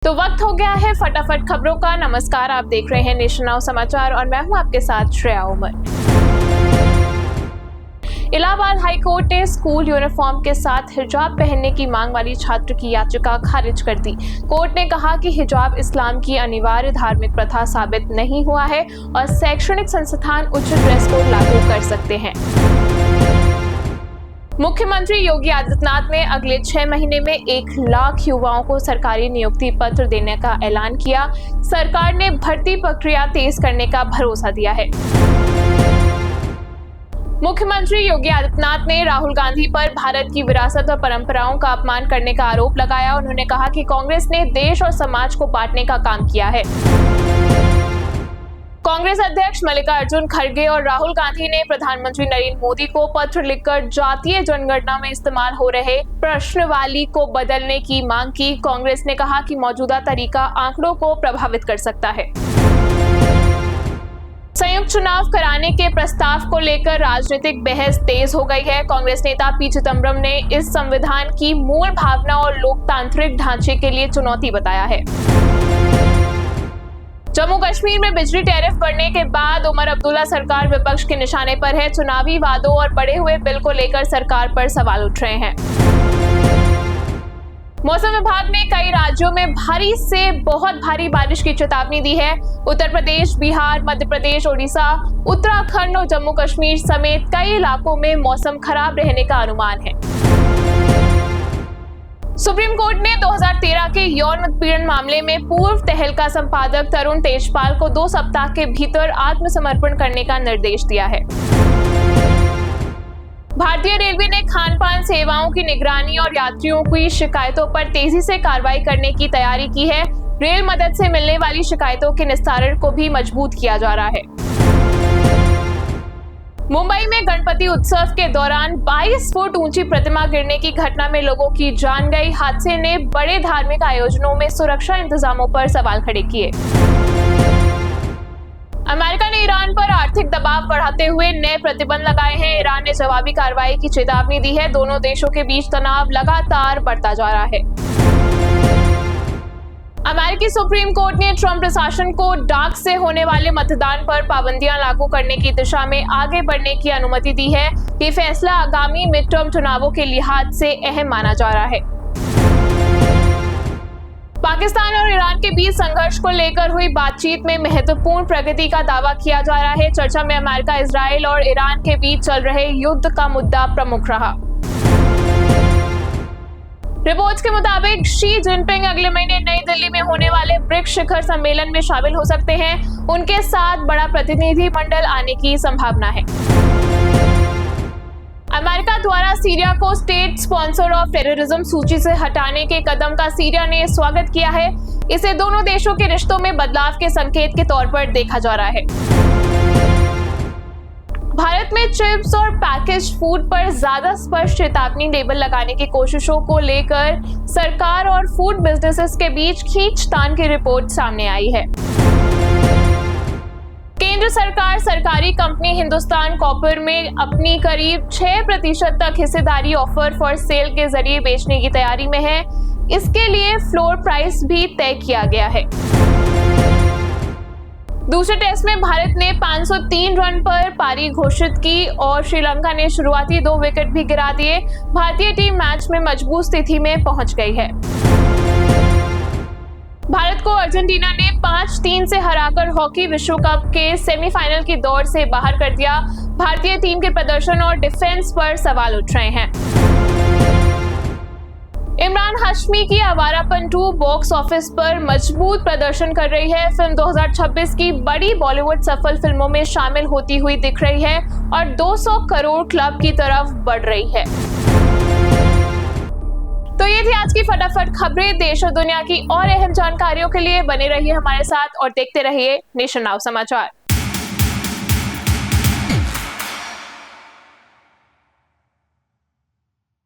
तो वक्त हो गया है फटाफट खबरों का। नमस्कार, आप देख रहे हैं नेशन नाउ समाचार और मैं हूं आपके साथ श्रेया उमर। इलाहाबाद हाई कोर्ट ने स्कूल यूनिफॉर्म के साथ हिजाब पहनने की मांग वाली छात्र की याचिका खारिज कर दी। कोर्ट ने कहा कि हिजाब इस्लाम की अनिवार्य धार्मिक प्रथा साबित नहीं हुआ है और शैक्षणिक संस्थान उचित ड्रेस कोड लागू कर सकते हैं। मुख्यमंत्री योगी आदित्यनाथ ने अगले 6 महीने में 1 लाख युवाओं को सरकारी नियुक्ति पत्र देने का ऐलान किया। सरकार ने भर्ती प्रक्रिया तेज करने का भरोसा दिया है। मुख्यमंत्री योगी आदित्यनाथ ने राहुल गांधी पर भारत की विरासत और परंपराओं का अपमान करने का आरोप लगाया। उन्होंने कहा कि कांग्रेस ने देश और समाज को बांटने का काम किया है। कांग्रेस अध्यक्ष मल्लिकार्जुन खड़गे और राहुल गांधी ने प्रधानमंत्री नरेंद्र मोदी को पत्र लिखकर जातीय जनगणना में इस्तेमाल हो रहे प्रश्नावली को बदलने की मांग की। कांग्रेस ने कहा कि मौजूदा तरीका आंकड़ों को प्रभावित कर सकता है। संयुक्त चुनाव कराने के प्रस्ताव को लेकर राजनीतिक बहस तेज हो गई है। कांग्रेस नेता पी चिदंबरम ने इस संविधान की मूल भावना और लोकतांत्रिक ढांचे के लिए चुनौती बताया है। जम्मू कश्मीर में बिजली टैरिफ बढ़ने के बाद उमर अब्दुल्ला सरकार विपक्ष के निशाने पर है। चुनावी वादों और बढ़े हुए बिल को लेकर सरकार पर सवाल उठ रहे हैं। मौसम विभाग ने कई राज्यों में भारी से बहुत भारी बारिश की चेतावनी दी है। उत्तर प्रदेश, बिहार, मध्य प्रदेश, ओडिशा, उत्तराखंड और जम्मू कश्मीर समेत कई इलाकों में मौसम खराब रहने का अनुमान है। सुप्रीम कोर्ट ने 2013 के यौन उत्पीड़न मामले में पूर्व तहलका संपादक तरुण तेजपाल को 2 सप्ताह के भीतर आत्मसमर्पण करने का निर्देश दिया है। भारतीय रेलवे ने खान-पान सेवाओं की निगरानी और यात्रियों की शिकायतों पर तेजी से कार्रवाई करने की तैयारी की है। रेल मदद से मिलने वाली शिकायतों के निस्तारण को भी मजबूत किया जा रहा है। मुंबई में गणपति उत्सव के दौरान 22 फुट ऊंची प्रतिमा गिरने की घटना में लोगों की जान गई। हादसे ने बड़े धार्मिक आयोजनों में सुरक्षा इंतजामों पर सवाल खड़े किए। अमेरिका ने ईरान पर आर्थिक दबाव बढ़ाते हुए नए प्रतिबंध लगाए हैं। ईरान ने जवाबी कार्रवाई की चेतावनी दी है। दोनों देशों के बीच तनाव लगातार बढ़ता जा रहा है। अमेरिकी सुप्रीम कोर्ट ने ट्रंप प्रशासन को डाक से होने वाले मतदान पर पाबंदियां लागू करने की दिशा में आगे बढ़ने की अनुमति दी है। ये फैसला आगामी मिड टर्म चुनावों के लिहाज से अहम माना जा रहा है। पाकिस्तान और ईरान के बीच संघर्ष को लेकर हुई बातचीत में महत्वपूर्ण प्रगति का दावा किया जा रहा है। चर्चा में अमेरिका, इजराइल और ईरान के बीच चल रहे युद्ध का मुद्दा प्रमुख रहा। रिपोर्ट्स के मुताबिक शी जिनपिंग अगले महीने नई दिल्ली में होने वाले ब्रिक्स शिखर सम्मेलन में शामिल हो सकते हैं। उनके साथ बड़ा प्रतिनिधिमंडल आने की संभावना है। अमेरिका द्वारा सीरिया को स्टेट स्पॉन्सर ऑफ टेररिज्म सूची से हटाने के कदम का सीरिया ने स्वागत किया है। इसे दोनों देशों के रिश्तों में बदलाव के संकेत के तौर पर देखा जा रहा है। भारत में चिप्स और पैकेज फूड पर ज्यादा स्पष्ट चेतावनी लेबल लगाने की कोशिशों को लेकर सरकार और फूड बिजनेसेस के बीच खींचतान की रिपोर्ट सामने आई है। केंद्र सरकार सरकारी कंपनी हिंदुस्तान कॉपर में अपनी करीब 6% तक हिस्सेदारी ऑफर फॉर सेल के जरिए बेचने की तैयारी में है। इसके लिए फ्लोर प्राइस भी तय किया गया है। दूसरे टेस्ट में भारत ने 503 रन पर पारी घोषित की और श्रीलंका ने शुरुआती 2 विकेट भी गिरा दिए। भारतीय टीम मैच में मजबूत स्थिति में पहुंच गई है। भारत को अर्जेंटीना ने 5-3 से हराकर हॉकी विश्व कप के सेमीफाइनल की दौड़ से बाहर कर दिया। भारतीय टीम के प्रदर्शन और डिफेंस पर सवाल उठ रहे हैं। इमरान हाशमी की आवारापन 2 बॉक्स ऑफिस पर मजबूत प्रदर्शन कर रही है। फिल्म 2026 की बड़ी बॉलीवुड सफल फिल्मों में शामिल होती हुई दिख रही है और 200 करोड़ क्लब की तरफ बढ़ रही है। तो ये थी आज की फटाफट खबरें। देश और दुनिया की और अहम जानकारियों के लिए बने रहिए हमारे साथ और देखते रहिए नेशन नाउ समाचार।